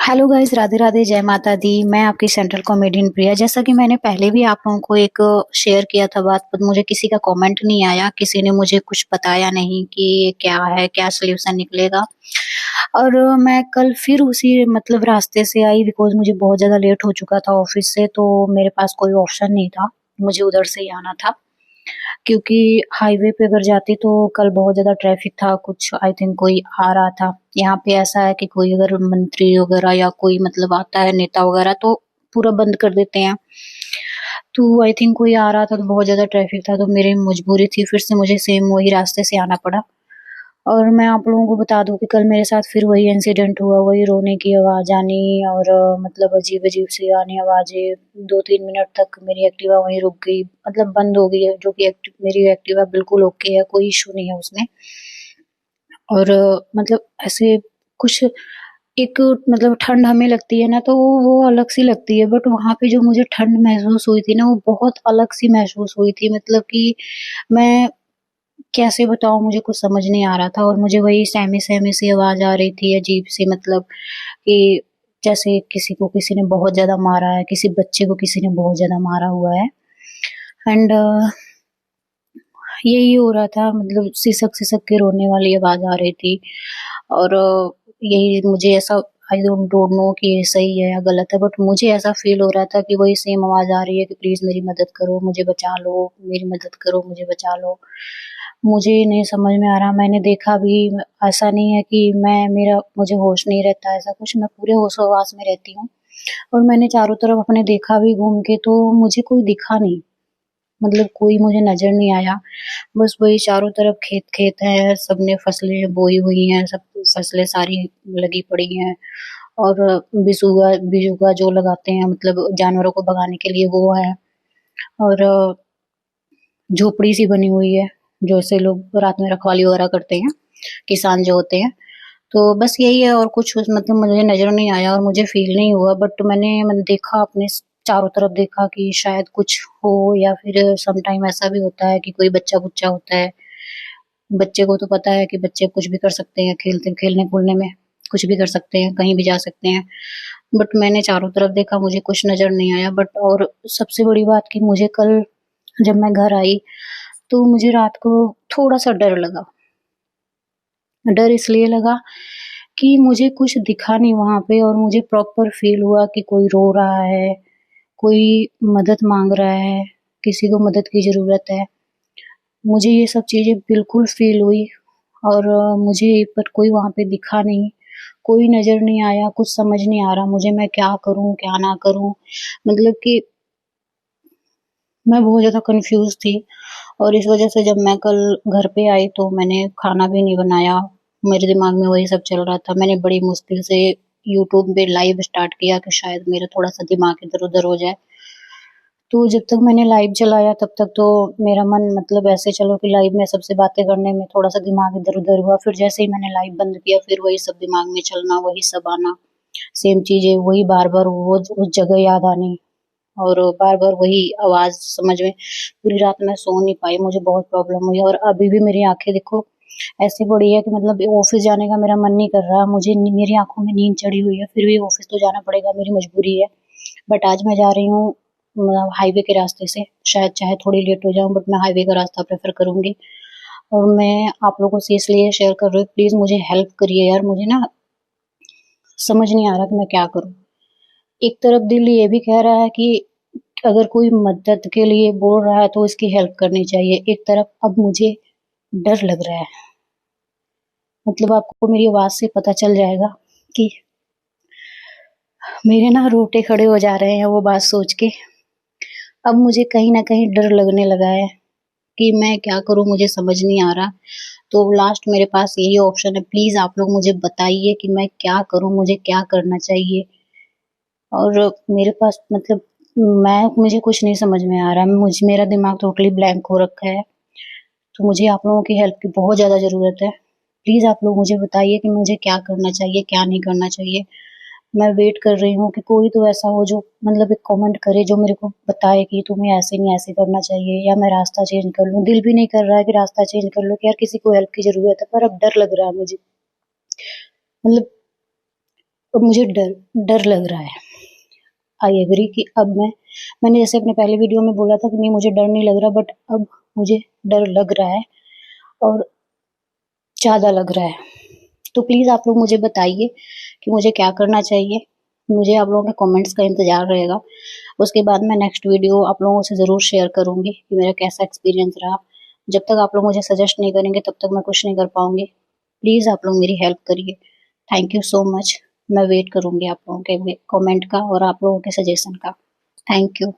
Hello guys, Radhe Radhe, जय माता दी। मैं आपकी सेंट्रल कॉमेडियन प्रिया। जैसा कि मैंने पहले भी आप लोगों को एक शेयर किया था बात, पर मुझे किसी का कमेंट नहीं आया, किसी ने मुझे कुछ बताया नहीं कि ये क्या है, क्या सोल्यूशन निकलेगा। और मैं कल फिर उसी मतलब रास्ते से आई, बिकॉज मुझे बहुत ज़्यादा लेट हो चुका था ऑफिस से, तो मेरे पास कोई ऑप्शन नहीं था, मुझे उधर से ही आना था। क्योंकि हाईवे पे अगर जाती तो कल बहुत ज़्यादा ट्रैफिक था, कुछ आई थिंक कोई आ रहा था। यहाँ पे ऐसा है कि कोई अगर मंत्री वगैरह या कोई मतलब आता है नेता वगैरह तो पूरा बंद कर देते हैं। तो आई थिंक कोई आ रहा था तो बहुत ज़्यादा ट्रैफिक था, तो मेरी मजबूरी थी, फिर से मुझे सेम वही रास्ते से आना पड़ा। और मैं आप लोगों को बता दूँ कि कल मेरे साथ फिर वही इंसिडेंट हुआ, वही रोने की आवाज़ आनी और मतलब अजीब-अजीब सी आनी आवाज़ें। 2-3 मिनट तक मेरी एक्टिवा वहीं रुक गई, मतलब बंद हो गई है, जो कि मेरी एक्टिवा बिल्कुल ओके है, कोई इश्यू नहीं है उसमें। और मतलब ऐसे कुछ एक मतलब ठंड हमें लगती है ना, तो वो अलग सी लगती है, बट वहाँ पे जो मुझे ठंड महसूस हुई थी ना, वो बहुत अलग सी महसूस हुई थी। मतलब कि मैं कैसे बताऊँ, मुझे कुछ समझ नहीं आ रहा था और मुझे वही सहमी-सहमी सी आवाज़ आ रही थी, अजीब-सी, मतलब कि जैसे किसी को किसी ने बहुत ज़्यादा मारा है, किसी बच्चे को किसी ने बहुत ज़्यादा मारा हुआ है। एंड यही हो रहा था, मतलब सिसक-सिसक के रोने वाली आवाज़ आ रही थी। और यही मुझे ऐसा, आई डोंट नो कि ये सही है या गलत है, बट मुझे ऐसा फ़ील हो रहा था कि वही सेम आवाज़ आ रही है कि प्लीज़ मेरी मदद करो, मुझे बचा लो, मेरी मदद करो, मुझे बचा लो। मुझे नहीं समझ में आ रहा, मैंने देखा भी, ऐसा नहीं है कि मुझे होश नहीं रहता, ऐसा कुछ, मैं पूरे होश-हवास में रहती हूँ। और मैंने चारों तरफ अपने देखा भी घूम के, तो मुझे कोई दिखा नहीं, मतलब कोई मुझे नज़र नहीं आया। बस वही चारों तरफ खेत-खेत हैं, सबने फसलें बोई हुई हैं, सब फसलें सारी लगी पड़ी हैं। और बिसुगा बिजुगा जो लगाते हैं, मतलब जानवरों को भगाने के लिए, वो है। और झोपड़ी सी बनी हुई है, जैसे लोग रात में रखवाली वगैरह करते हैं, किसान जो होते हैं। तो बस यही है, और कुछ उस मतलब मुझे नज़र नहीं आया और मुझे फ़ील नहीं हुआ, बट मैंने देखा, अपने चारों तरफ देखा कि शायद कुछ हो, या फिर सम टाइम ऐसा भी होता है कि कोई बच्चा-बुच्चा होता है। बच्चे को तो पता है कि बच्चे कुछ भी कर सकते हैं, खेलने-कूदने में कुछ भी कर सकते हैं, कहीं भी जा सकते हैं। बट मैंने चारों तरफ देखा, मुझे कुछ नज़र नहीं आया। बट और सबसे बड़ी बात कि मुझे कल जब मैं घर आई, तो मुझे रात को थोड़ा-सा डर लगा। डर इसलिए लगा कि मुझे कुछ दिखा नहीं वहाँ पे, और मुझे प्रॉपर फ़ील हुआ कि कोई रो रहा है, कोई मदद माँग रहा है, किसी को मदद की ज़रूरत है। मुझे ये सब चीज़ें बिल्कुल फ़ील हुई। और मुझे पर कोई वहाँ पे दिखा नहीं, कोई नज़र नहीं आया, कुछ समझ नहीं आ रहा मुझे, मैं क्या करूँ, क्या ना करूँ? मतलब कि मैं बहुत ज़्यादा कन्फ्यूज़ थी। और इस वज़ह से जब मैं कल घर पे आई तो मैंने खाना भी नहीं बनाया। मेरे दिमाग में वही सब चल रहा था। मैंने बड़ी मुश्किल से यूट्यूब पे लाइव स्टार्ट किया कि शायद मेरा थोड़ा-सा दिमाग इधर-उधर हो जाए। तो जब तक मैंने लाइव चलाया तब तक तो मेरा मन, मतलब ऐसे चलो कि लाइव में सबसे बातें करने में थोड़ा-सा दिमाग इधर-उधर हुआ। फिर जैसे ही मैंने लाइव बंद किया, फिर वही सब दिमाग में चलना, वही सब आना, सेम चीज़ें वही बार-बार वो उस जगह याद आनी। और बार-बार वही आवाज़ समझ में, पूरी रात मैं सो नहीं पाई, मुझे बहुत प्रॉब्लम हुई। और अभी भी मेरी आँखें देखो ऐसी पड़ी है कि मतलब ऑफ़िस जाने का मेरा मन नहीं कर रहा, मुझे मेरी आँखों में नींद चढ़ी हुई है, फिर भी ऑफ़िस तो जाना पड़ेगा, मेरी मजबूरी है। बट आज मैं जा रही हूँ हाईवे के रास्ते से, शायद चाहे थोड़ी लेट हो जाऊँ, बट मैं हाईवे का रास्ता प्रेफ़र करूँगी। और मैं आप लोगों से इसलिए शेयर कर रही हूँ, प्लीज़ मुझे हेल्प करिए यार, मुझे ना समझ नहीं आ रहा कि मैं क्या करूँ? एक तरफ दिल ये भी कह रहा है कि अगर कोई मदद के लिए बोल रहा है तो उसकी हेल्प करनी चाहिए। एक तरफ अब मुझे डर लग रहा है। मतलब आपको मेरी आवाज़ से पता चल जाएगा कि मेरे ना रोंगटे खड़े हो जा रहे हैं वो बात सोच के। अब मुझे कहीं न कहीं डर लगने लगा है कि मैं क्या करूँ, मुझे समझ नहीं आ रहा। तो लास्ट मेरे पास यही ऑप्शन है, प्लीज़ आप लोग मुझे बताइए कि मैं क्या करूँ, मुझे क्या करना चाहिए? और मेरे पास मतलब मुझे कुछ नहीं समझ में आ रहा है। मेरा दिमाग टोटली ब्लैंक हो रखा है। तो मुझे आप लोगों की हेल्प की बहुत ज़्यादा ज़रूरत है। प्लीज़ आप लोग मुझे बताइए कि मुझे क्या करना चाहिए, क्या नहीं करना चाहिए? मैं वेट कर रही हूँ कि कोई तो ऐसा हो जो मतलब एक कमेंट करे, जो मेरे को बताए कि तुम्हें ऐसे नहीं ऐसे करना चाहिए, या मैं रास्ता चेंज कर लूँ। दिल भी नहीं कर रहा है कि रास्ता चेंज कर लूँ, कि यार किसी को हेल्प की ज़रूरत है, पर अब डर लग रहा है मुझे। मतलब अब मुझे डर डर लग रहा है। आई एग्री कि अब मैंने जैसे अपने पहले वीडियो में बोला था कि नहीं मुझे डर नहीं लग रहा, बट अब मुझे डर लग रहा है और ज़्यादा लग रहा है। तो प्लीज़ आप लोग मुझे बताइए कि मुझे क्या करना चाहिए। मुझे आप लोगों के कमेंट्स का इंतज़ार रहेगा। उसके बाद मैं नेक्स्ट वीडियो आप लोगों से ज़रूर शेयर करूँगी कि मेरा कैसा एक्सपीरियंस रहा। जब तक आप लोग मुझे सजेस्ट नहीं करेंगे तब तक मैं कुछ नहीं कर पाऊँगी। प्लीज़ आप लोग मेरी हेल्प करिए। Thank you so much. मैं वेट करूँगी आप लोगों के कमेंट का और आप लोगों के सजेशन का। Thank you.